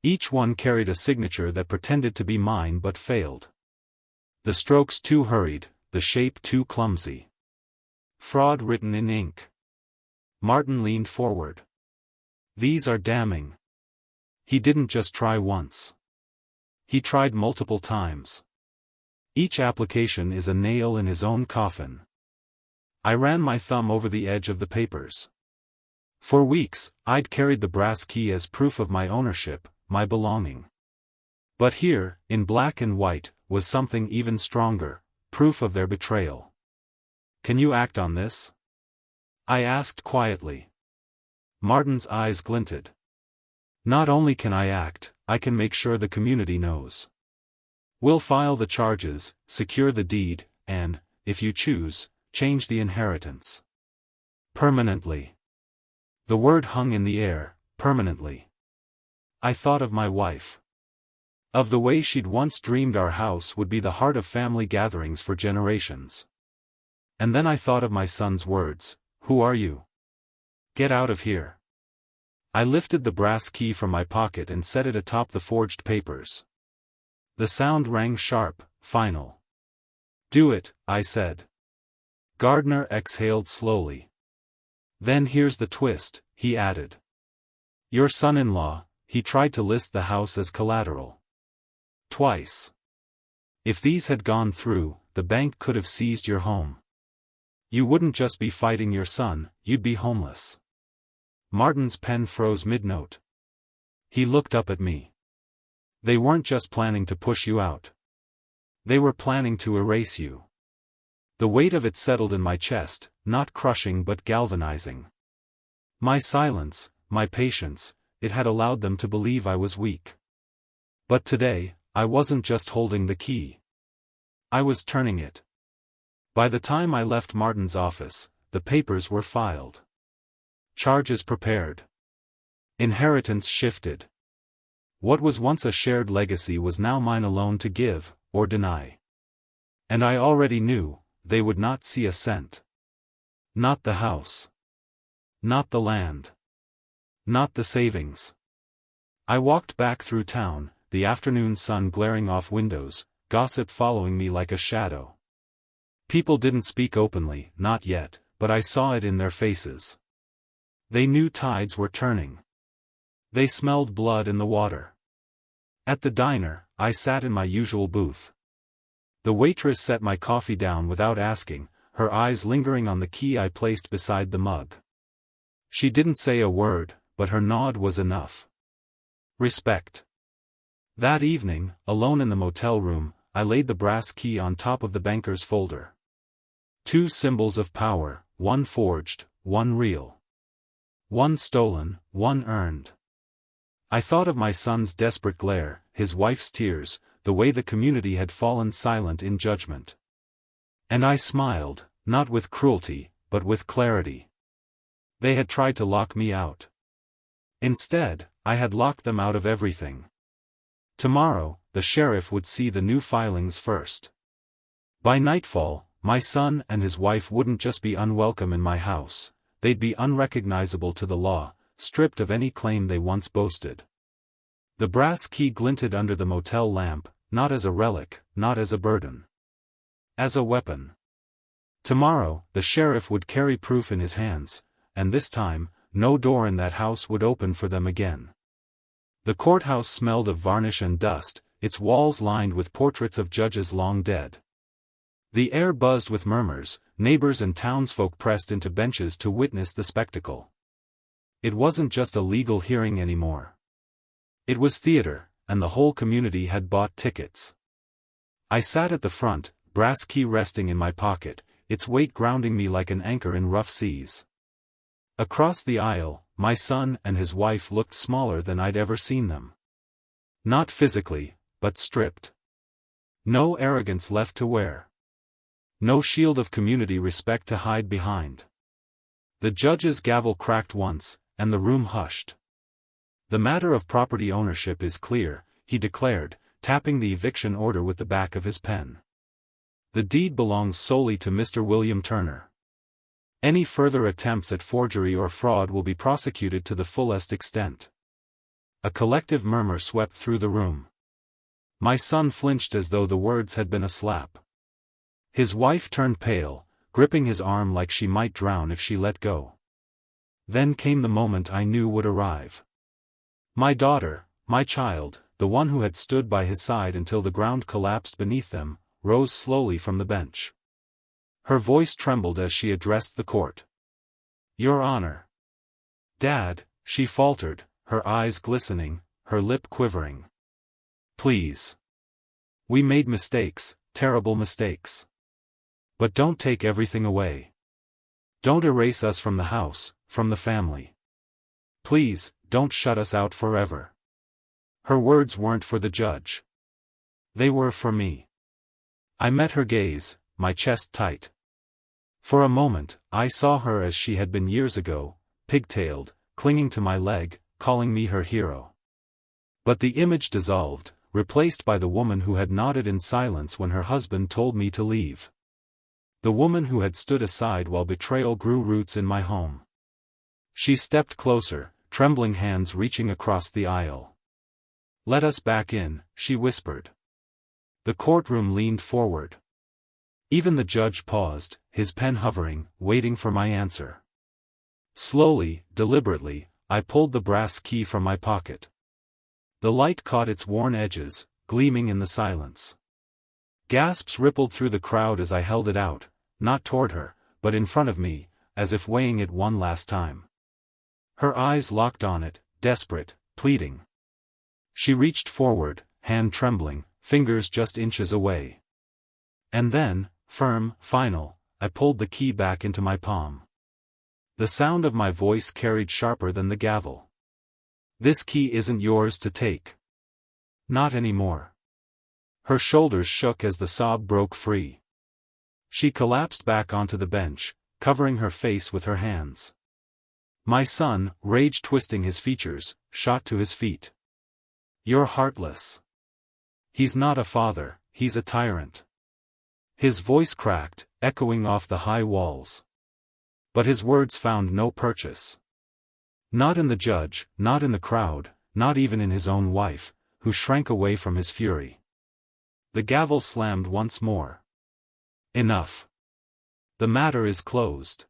A: Each one carried a signature that pretended to be mine but failed. The strokes too hurried, the shape too clumsy. Fraud written in ink. Martin leaned forward. "These are damning. He didn't just try once. He tried multiple times. Each application is a nail in his own coffin. I ran my thumb over the edge of the papers. For weeks, I'd carried the brass key as proof of my ownership, my belonging. But here, in black and white, was something even stronger, proof of their betrayal. "Can you act on this?" I asked quietly. Martin's eyes glinted. "Not only can I act, I can make sure the community knows. We'll file the charges, secure the deed, and, if you choose, change the inheritance. Permanently." The word hung in the air, permanently. I thought of my wife. Of the way she'd once dreamed our house would be the heart of family gatherings for generations. And then I thought of my son's words, "Who are you? Get out of here." I lifted the brass key from my pocket and set it atop the forged papers. The sound rang sharp, final. "Do it," I said. Gardner exhaled slowly. "Then here's the twist," he added. "Your son-in-law, he tried to list the house as collateral. Twice. If these had gone through, the bank could have seized your home. You wouldn't just be fighting your son, you'd be homeless." Martin's pen froze mid-note. He looked up at me. "They weren't just planning to push you out. They were planning to erase you." The weight of it settled in my chest, not crushing but galvanizing. My silence, my patience, it had allowed them to believe I was weak. But today, I wasn't just holding the key. I was turning it. By the time I left Martin's office, the papers were filed. Charges prepared. Inheritance shifted. What was once a shared legacy was now mine alone to give, or deny. And I already knew, they would not see a cent. Not the house. Not the land. Not the savings. I walked back through town, the afternoon sun glaring off windows, gossip following me like a shadow. People didn't speak openly, not yet, but I saw it in their faces. They knew tides were turning. They smelled blood in the water. At the diner, I sat in my usual booth. The waitress set my coffee down without asking, her eyes lingering on the key I placed beside the mug. She didn't say a word, but her nod was enough. Respect. That evening, alone in the motel room, I laid the brass key on top of the banker's folder. Two symbols of power, one forged, one real. One stolen, one earned. I thought of my son's desperate glare, his wife's tears, the way the community had fallen silent in judgment. And I smiled, not with cruelty, but with clarity. They had tried to lock me out. Instead, I had locked them out of everything. Tomorrow, the sheriff would see the new filings first. By nightfall, my son and his wife wouldn't just be unwelcome in my house, they'd be unrecognizable to the law, stripped of any claim they once boasted. The brass key glinted under the motel lamp, not as a relic, not as a burden. As a weapon. Tomorrow, the sheriff would carry proof in his hands, and this time, no door in that house would open for them again. The courthouse smelled of varnish and dust, its walls lined with portraits of judges long dead. The air buzzed with murmurs, neighbors and townsfolk pressed into benches to witness the spectacle. It wasn't just a legal hearing anymore. It was theater, and the whole community had bought tickets. I sat at the front, brass key resting in my pocket, its weight grounding me like an anchor in rough seas. Across the aisle, my son and his wife looked smaller than I'd ever seen them. Not physically, but stripped. No arrogance left to wear. No shield of community respect to hide behind. The judge's gavel cracked once, and the room hushed. "The matter of property ownership is clear," he declared, tapping the eviction order with the back of his pen. "The deed belongs solely to Mr. William Turner. Any further attempts at forgery or fraud will be prosecuted to the fullest extent." A collective murmur swept through the room. My son flinched as though the words had been a slap. His wife turned pale, gripping his arm like she might drown if she let go. Then came the moment I knew would arrive. My daughter, My child, the one who had stood by his side until the ground collapsed beneath them, rose slowly from the bench. Her voice trembled as she addressed the court. "Your Honor." "Dad," she faltered, her eyes glistening, her lip quivering. "Please. We made mistakes, terrible mistakes. But don't take everything away. Don't erase us from the house, from the family. Please, don't shut us out forever." Her words weren't for the judge. They were for me. I met her gaze, my chest tight. For a moment, I saw her as she had been years ago, pigtailed, clinging to my leg, calling me her hero. But the image dissolved, replaced by the woman who had nodded in silence when her husband told me to leave. The woman who had stood aside while betrayal grew roots in my home. She stepped closer, trembling hands reaching across the aisle. "Let us back in," she whispered. The courtroom leaned forward. Even the judge paused, his pen hovering, waiting for my answer. Slowly, deliberately, I pulled the brass key from my pocket. The light caught its worn edges, gleaming in the silence. Gasps rippled through the crowd as I held it out, not toward her, but in front of me, as if weighing it one last time. Her eyes locked on it, desperate, pleading. She reached forward, hand trembling, fingers just inches away. And then, firm, final, I pulled the key back into my palm. The sound of my voice carried sharper than the gavel. "This key isn't yours to take. Not anymore." Her shoulders shook as the sob broke free. She collapsed back onto the bench, covering her face with her hands. My son, rage twisting his features, shot to his feet. "You're heartless. He's not a father, he's a tyrant." His voice cracked, echoing off the high walls. But his words found no purchase. Not in the judge, not in the crowd, not even in his own wife, who shrank away from his fury. The gavel slammed once more. "Enough. The matter is closed.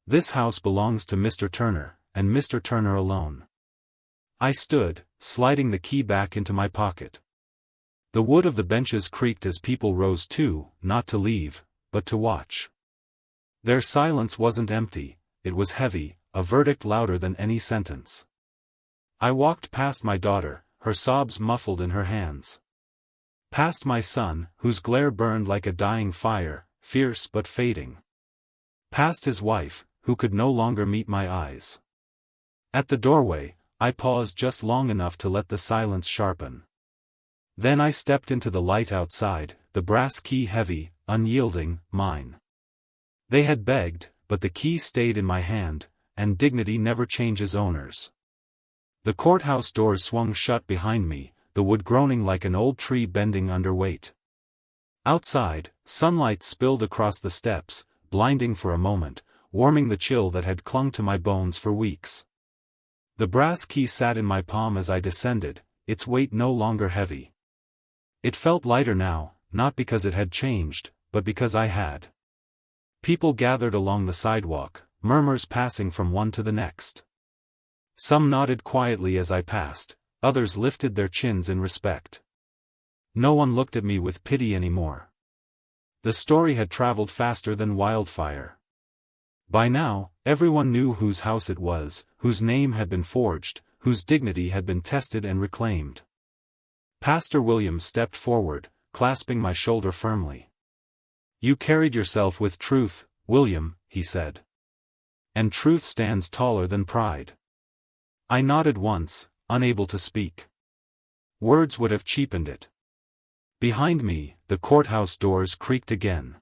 A: This house belongs to Mr. Turner, and Mr. Turner alone." I stood, sliding the key back into my pocket. The wood of the benches creaked as people rose too, not to leave, but to watch. Their silence wasn't empty, it was heavy, a verdict louder than any sentence. I walked past my daughter, her sobs muffled in her hands. Past my son, whose glare burned like a dying fire, fierce but fading. Past his wife, who could no longer meet my eyes. At the doorway, I paused just long enough to let the silence sharpen. Then I stepped into the light outside, the brass key heavy, unyielding, mine. They had begged, but the key stayed in my hand, and dignity never changes owners. The courthouse doors swung shut behind me, the wood groaning like an old tree bending under weight. Outside, sunlight spilled across the steps, blinding for a moment, warming the chill that had clung to my bones for weeks. The brass key sat in my palm as I descended, its weight no longer heavy. It felt lighter now, not because it had changed, but because I had. People gathered along the sidewalk, murmurs passing from one to the next. Some nodded quietly as I passed, others lifted their chins in respect. No one looked at me with pity anymore. The story had traveled faster than wildfire. By now, everyone knew whose house it was, whose name had been forged, whose dignity had been tested and reclaimed. Pastor William stepped forward, clasping my shoulder firmly. "You carried yourself with truth, William," he said. "And truth stands taller than pride." I nodded once, unable to speak. Words would have cheapened it. Behind me, the courthouse doors creaked again.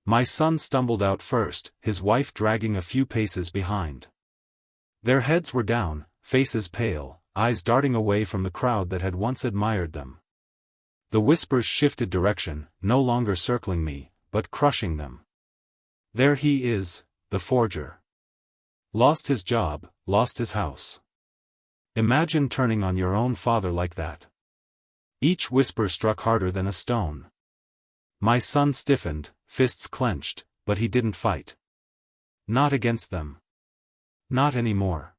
A: My son stumbled out first, his wife dragging a few paces behind. Their heads were down, faces pale, eyes darting away from the crowd that had once admired them. The whispers shifted direction, no longer circling me, but crushing them. "There he is, the forger. Lost his job, lost his house. Imagine turning on your own father like that." Each whisper struck harder than a stone. My son stiffened, fists clenched, but he didn't fight. Not against them. Not anymore.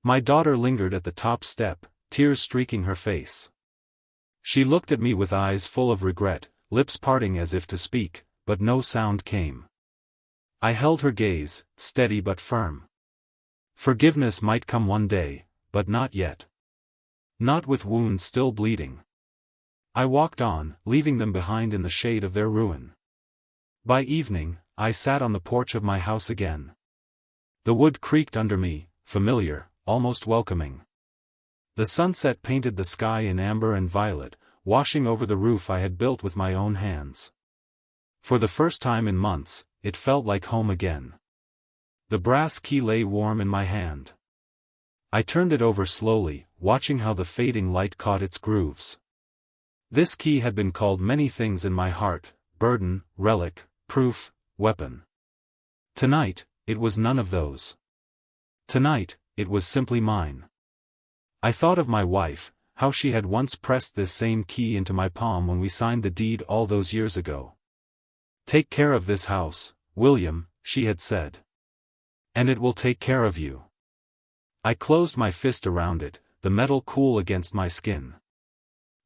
A: My daughter lingered at the top step, tears streaking her face. She looked at me with eyes full of regret, lips parting as if to speak, but no sound came. I held her gaze, steady but firm. Forgiveness might come one day, but not yet. Not with wounds still bleeding. I walked on, leaving them behind in the shade of their ruin. By evening, I sat on the porch of my house again. The wood creaked under me, familiar, almost welcoming. The sunset painted the sky in amber and violet, washing over the roof I had built with my own hands. For the first time in months, it felt like home again. The brass key lay warm in my hand. I turned it over slowly, watching how the fading light caught its grooves. This key had been called many things in my heart: burden, relic, proof, weapon. Tonight, it was none of those. Tonight, it was simply mine. I thought of my wife, how she had once pressed this same key into my palm when we signed the deed all those years ago. "Take care of this house, William," she had said. "And it will take care of you." I closed my fist around it, the metal cool against my skin.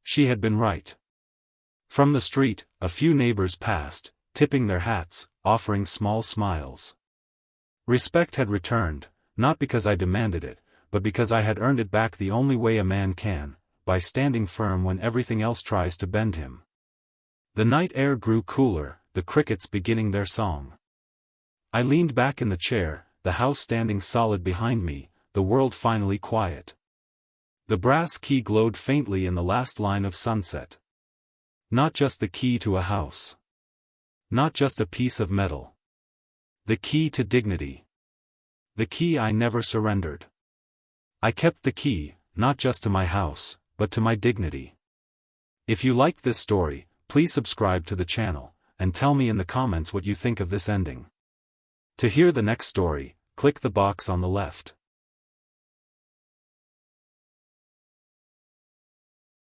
A: She had been right. From the street, a few neighbors passed, tipping their hats, offering small smiles. Respect had returned, not because I demanded it, but because I had earned it back the only way a man can, by standing firm when everything else tries to bend him. The night air grew cooler, the crickets beginning their song. I leaned back in the chair, the house standing solid behind me, the world finally quiet. The brass key glowed faintly in the last line of sunset. Not just the key to a house. Not just a piece of metal. The key to dignity. The key I never surrendered. I kept the key, not just to my house, but to my dignity. If you liked this story, please subscribe to the channel, and tell me in the comments what you think of this ending. To hear the next story, click the box on the left.